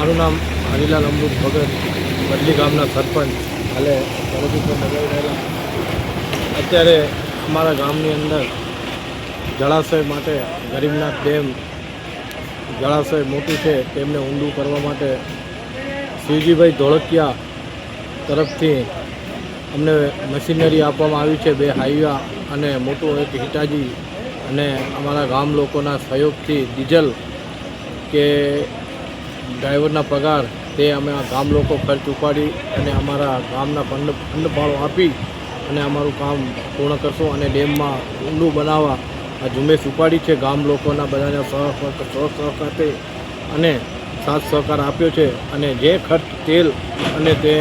મારું નામ હરિલાલ અમૃત ભગત, બદલી ગામના સરપંચ. હાલે ફરજ ઉપર લગાવી રહેલા. અત્યારે અમારા ગામની અંદર જળાશય માટે ગરીબનાથ ડેમ જળાશય મોટું છે, તેમને ઊંડું કરવા માટે શિવજીભાઈ ધોળકિયા તરફથી અમને મશીનરી આપવામાં આવી છે. 2 હાઈવા અને મોટું એક હિટાજી અને અમારા ગામ લોકોના સહયોગથી ડીઝલ કે ડ્રાઈવરના પગાર તે અમે આ ગામ લોકો ખર્ચ ઉપાડી અને અમારા ગામના ફંડ ફાળો આપી અને અમારું કામ પૂર્ણ કરશું. અને ડેમમાં ઊંડું બનાવવા આ ઝુંબેશ ઉપાડી છે. ગામ લોકોના બધાના સહકારથી અને સાથ સહકાર આપ્યો છે. અને જે ખર્ચ તેલ અને તે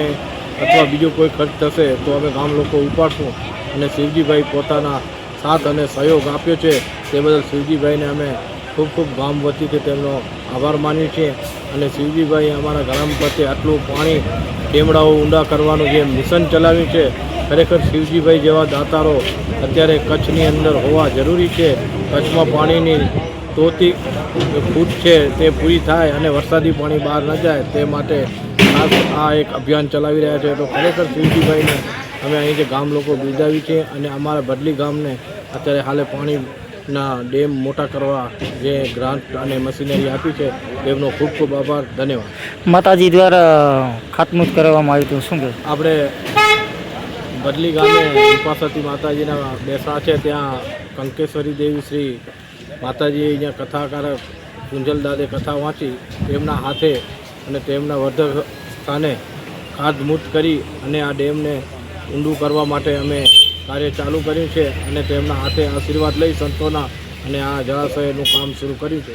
અથવા બીજો કોઈ ખર્ચ થશે તો અમે ગામ લોકો ઉપાડશું. અને શિવજીભાઈ પોતાના સાથ અને સહયોગ આપ્યો છે તે બદલ શિવજીભાઈને અમે ખૂબ ખૂબ ગામ વતીથી તેમનો આભાર માનીએ છીએ. અને શિવજીભાઈએ અમારા ગામ પ્રત્યે આટલું પાણી ડેમડાઓ ઊંડા કરવાનું જે મિશન ચલાવ્યું છે, ખરેખર શિવજીભાઈ જેવા દાતારો અત્યારે કચ્છની અંદર હોવા જરૂરી છે. કચ્છમાં પાણીની તોતી ખૂટ છે તે પૂરી થાય અને વરસાદી પાણી બહાર ન જાય તે માટે ખાસ આ એક અભિયાન ચલાવી રહ્યા છે. તો ખરેખર શિવજીભાઈને અમે અહીં જે ગામ લોકો બિરદાવી છે. અને અમારા બદલી ગામને અત્યારે હાલે પાણીના ડેમ મોટા કરવા જે ગ્રાન્ટ અને મશીનરી આપી છે તેમનો ખૂબ ખૂબ આભાર, ધન્યવાદ. માતાજી દ્વારા ખાતમુહૂર્ત કરવામાં આવ્યું હતું, શું કહે? આપણે બદલી ગામે ઉપાસતી માતાજીના બેસા છે, ત્યાં કંકેશ્વરી દેવી શ્રી માતાજીએ અહીંયા કથાકારક કુંજલદાદે કથા વાંચી તેમના હાથે અને તેમના વર્ધક સ્થાને ખાતમુહૂર્ત કરી અને આ ડેમને ઊંડું કરવા માટે અમે કાર્ય ચાલુ કર્યું છે. અને તેમના હાથે આશીર્વાદ લઈ સંતોના અને આ જળાશયનું કામ શરૂ કર્યું છે.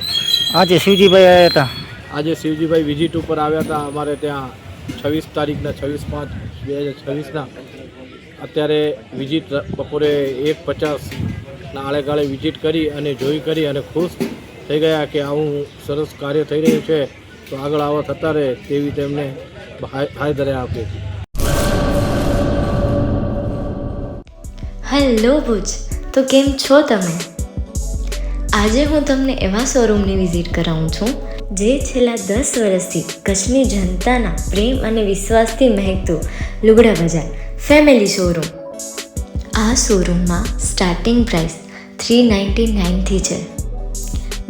આજે શિવજીભાઈ આવ્યા હતા. આજે શિવજીભાઈ વિઝિટ ઉપર આવ્યા હતા અમારે ત્યાં 26 તારીખના 26/5/2026ના અત્યારે વિઝિટ બપોરે 1:50ના આળેગાળે વિઝિટ કરી અને જોઈ કરી અને ખુશ થઈ ગયા કે આવું સરસ કાર્ય થઈ રહ્યું છે તો આગળ આવા થતા રહે તેવી તેમને હાયદરે આપી. હેલો ભુજ, તો કેમ છો તમે? આજે હું તમને એવા શોરૂમની વિઝિટ કરાવું છું જે છેલ્લા 10 વર્ષથી કચ્છની જનતાના પ્રેમ અને વિશ્વાસથી મહેકતું લુગડા બજાર ફેમિલી શોરૂમ. આ શોરૂમમાં સ્ટાર્ટિંગ પ્રાઇસ 399થી છે,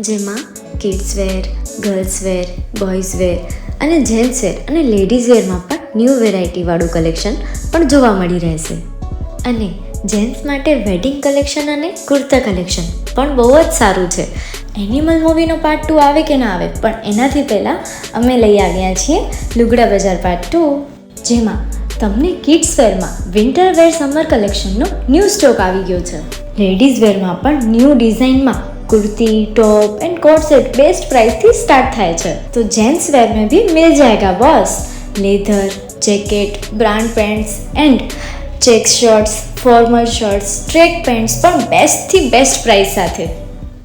જેમાં kids wear, girls wear, boys wear અને જેન્ટ્સ વેર અને લેડીઝ વેરમાં પણ ન્યૂ વેરાયટીવાળું કલેક્શન પણ જોવા મળી રહેશે. અને જેન્ટ્સ માટે વેડિંગ કલેક્શન અને કુર્તા કલેક્શન પણ બહુ જ સારું છે. એનિમલ મૂવીનો પાર્ટ 2 આવે કે ના આવે, પણ એનાથી પહેલાં અમે લઈ આવ્યા છીએ લુગડા બજાર પાર્ટ 2, જેમાં તમને કિડ્સ વેરમાં વિન્ટર વેર સમર કલેક્શનનો ન્યૂ સ્ટોક આવી ગયો છે. લેડીઝ વેરમાં પણ ન્યૂ ડિઝાઇનમાં kurti, top and coat set best price थी स्टार्ट थाय छे. तो जेंट्स वेर में भी मिल जाएगा boss. Leather, jacket, brand pants and check shirts, formal shirts, track pants पर बेस्ट थी बेस्ट प्राइस साथे.